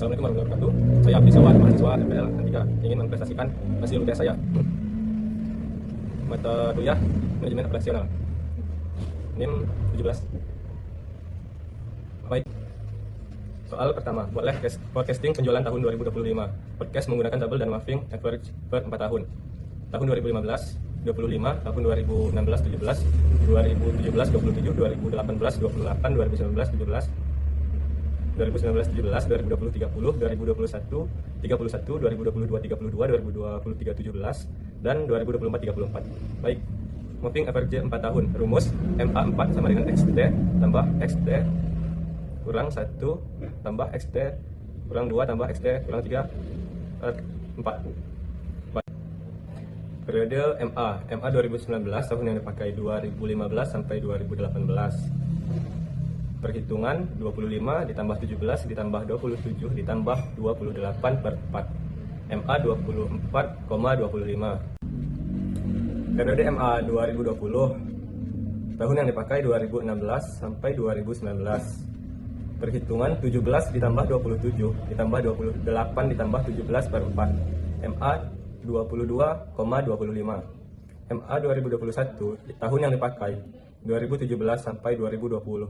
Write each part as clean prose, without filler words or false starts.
Assalamualaikum warahmatullahi wabarakatuh. Saya Abdi Sawan, mahasiswa MPL N3, ingin memprestasikan hasil UTS saya. Mata kuliah Manajemen Operasional. NIM 17. Baik. Soal pertama, buatlah forecasting penjualan tahun 2025. Podcast menggunakan double dan moving average per 4 tahun. Tahun 2015, 25, tahun 2016, 17, 2017, 27, 2018, 28, 2019, 17, 2019, 17, 2020, 30, 2021, 31, 2022, 32, 2023, 17, dan 2024, 34. Baik, moving average 4 tahun. Rumus MA4 sama dengan XT tambah XT kurang 1 tambah XT kurang 2 tambah XT kurang 3 4. Periode MA 2019 tahun yang dipakai 2015 sampai 2018. Perhitungan 25 ditambah 17 ditambah 27 ditambah 28 per 4. MA 24,25. Periode MA 2020 tahun yang dipakai 2016 sampai 2019. Perhitungan 17 ditambah 27 ditambah 28 ditambah 17 per 4. MA 22,25. MA 2021 tahun yang dipakai 2017 sampai 2020.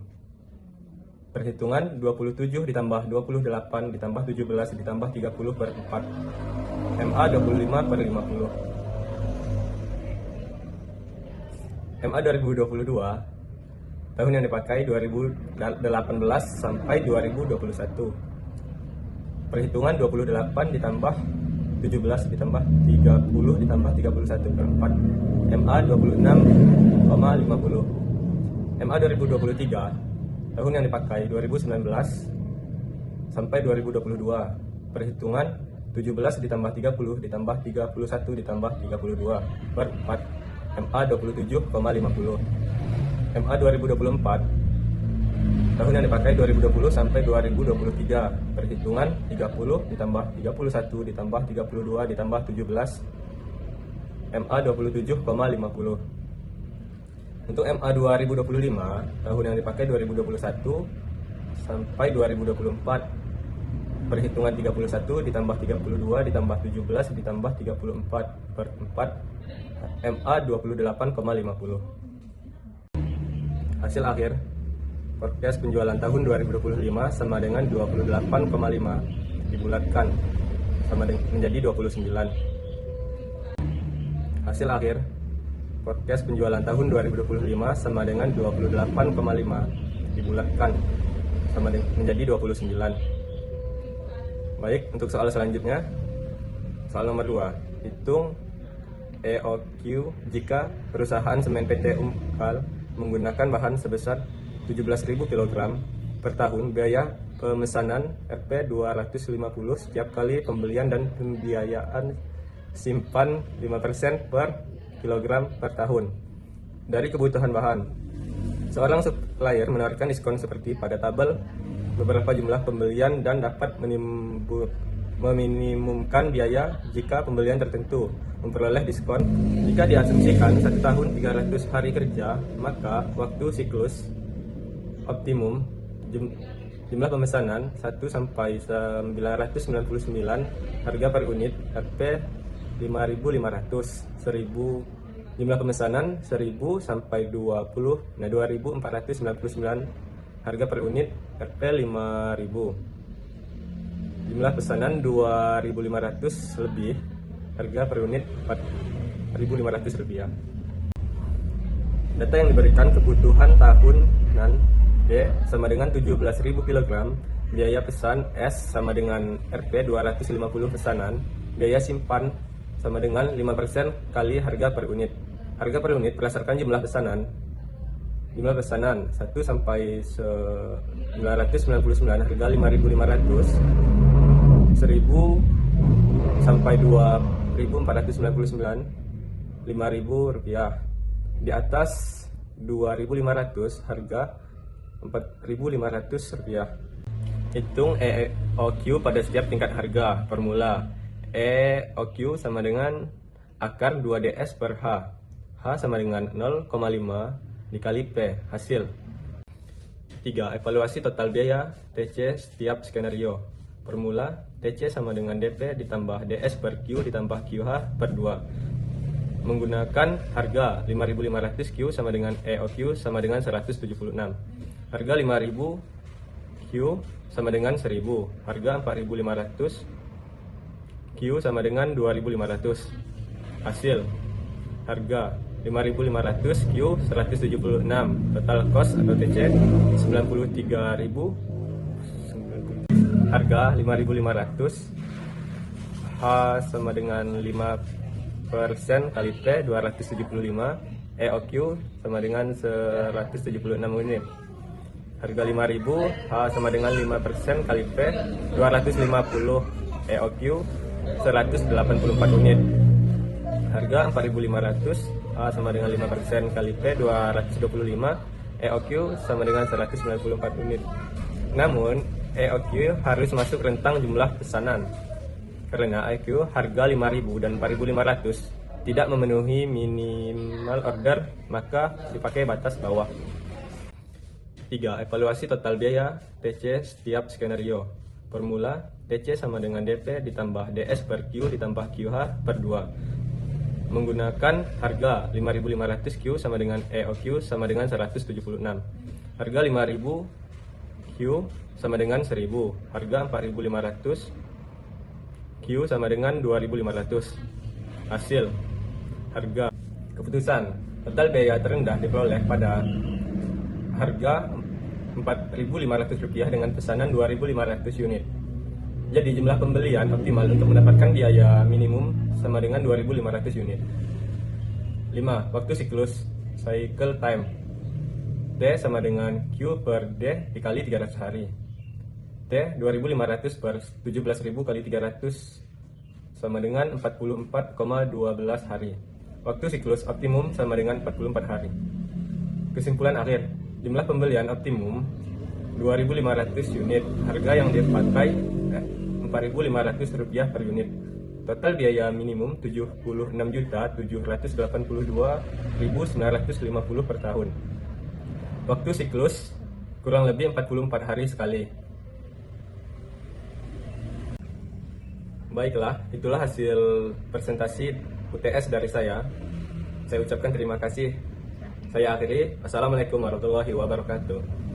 Perhitungan 27 ditambah 28 ditambah 17 ditambah 30 per 4. MA 25 per 50. MA 2022 tahun yang dipakai 2018 sampai 2021. Perhitungan 28 ditambah 17 ditambah 30 ditambah 31 per 4. MA 26,50. MA 2023 tahun yang dipakai 2019 sampai 2022. Perhitungan 17 ditambah 30 ditambah 31 ditambah 32 per 4. MA 27,50. MA 2024 tahun yang dipakai 2020 sampai 2023. Perhitungan 30 ditambah 31 ditambah 32 ditambah 17. MA 27,50. Untuk MA 2025 tahun yang dipakai 2021 sampai 2024. Perhitungan 31 ditambah 32 ditambah 17 ditambah 34 per 4. MA 28,50. Hasil akhir forecast penjualan tahun 2025 sama dengan 28,5 dibulatkan sama dengan menjadi 29. Hasil akhir forecast penjualan tahun 2025 sama dengan 28,5 dibulatkan sama dengan menjadi 29. Baik, untuk soal selanjutnya. Soal nomor 2. Hitung EOQ jika perusahaan semen PT Umpal menggunakan bahan sebesar 17.000 kg per tahun. Biaya pemesanan Rp 250 setiap kali pembelian dan pembiayaan simpan 5% per kilogram per tahun dari kebutuhan bahan. Seorang supplier menawarkan diskon seperti pada tabel beberapa jumlah pembelian dan dapat meminimumkan biaya jika pembelian tertentu memperoleh diskon. Jika diasumsikan 1 tahun 300 hari kerja, maka waktu siklus optimum jumlah pemesanan 1 sampai 999 harga per unit Rp 5.500, 1000 jumlah pemesanan 1000 sampai 20, 2.499 harga per unit Rp 5.000. Jumlah pesanan 2.500 lebih, harga per unit Rp4.500. Data yang diberikan kebutuhan tahunan D sama dengan 17.000 kg, biaya pesan S sama dengan Rp 250 pesanan, biaya simpan sama dengan 5% kali harga per unit. Harga per unit berdasarkan jumlah pesanan. Jumlah pesanan 1 sampai 999 harga 5.500, 1000 sampai 2.499 Rp5.000. Di atas 2.500 harga Rp4.500. Hitung EOQ pada setiap tingkat harga. Formula EOQ sama dengan akar 2DS per H. H sama dengan 0,5 dikali P. Hasil 3. Evaluasi total biaya TC setiap skenario. Formula TC sama dengan DP ditambah DS per Q ditambah QH per 2. Menggunakan harga 5.500 Q sama dengan EOQ sama dengan 176. Harga 5.000 Q sama dengan 1.000. Harga 4.500 Q sama dengan 2.500. Hasil harga 5.500 Q 176. Total cost atau TC 93.000. Harga 5.500. H sama dengan 5% kali P 275. EOQ sama dengan 176 unit. Harga 5.000. H sama dengan 5% kali P 250. EOQ 184 unit. Harga 4.500. H sama dengan 5% kali P 225. EOQ sama dengan 194 unit. Namun EOQ harus masuk rentang jumlah pesanan karena EOQ harga 5.000 dan 4.500 tidak memenuhi minimal order, maka dipakai batas bawah. 3. Evaluasi total biaya TC setiap skenario. Formula TC sama dengan DP ditambah DS per Q ditambah QH per 2. Menggunakan harga 5.500 Q sama dengan EOQ sama dengan 176. Harga 5.000 Q sama dengan 1.000. Harga 4.500 Q sama dengan 2.500. Hasil harga. Keputusan total biaya terendah diperoleh pada harga Rp4.500 dengan pesanan 2.500 unit. Jadi jumlah pembelian optimal untuk mendapatkan biaya minimum sama dengan 2.500 unit. 5. Waktu siklus cycle time T sama dengan Q per D dikali 300 hari. T 2.500 per 17.000 kali 300 sama dengan 44,12 hari. Waktu siklus optimum sama dengan 44 hari. Kesimpulan akhir, jumlah pembelian optimum 2.500 unit. Harga yang dipakai Rp4.500 per unit. Total biaya minimum Rp76.782.950 per tahun. Waktu siklus kurang lebih 44 hari sekali. Baiklah, itulah hasil presentasi UTS dari saya. Saya ucapkan terima kasih. Saya akhiri. Assalamualaikum warahmatullahi wabarakatuh.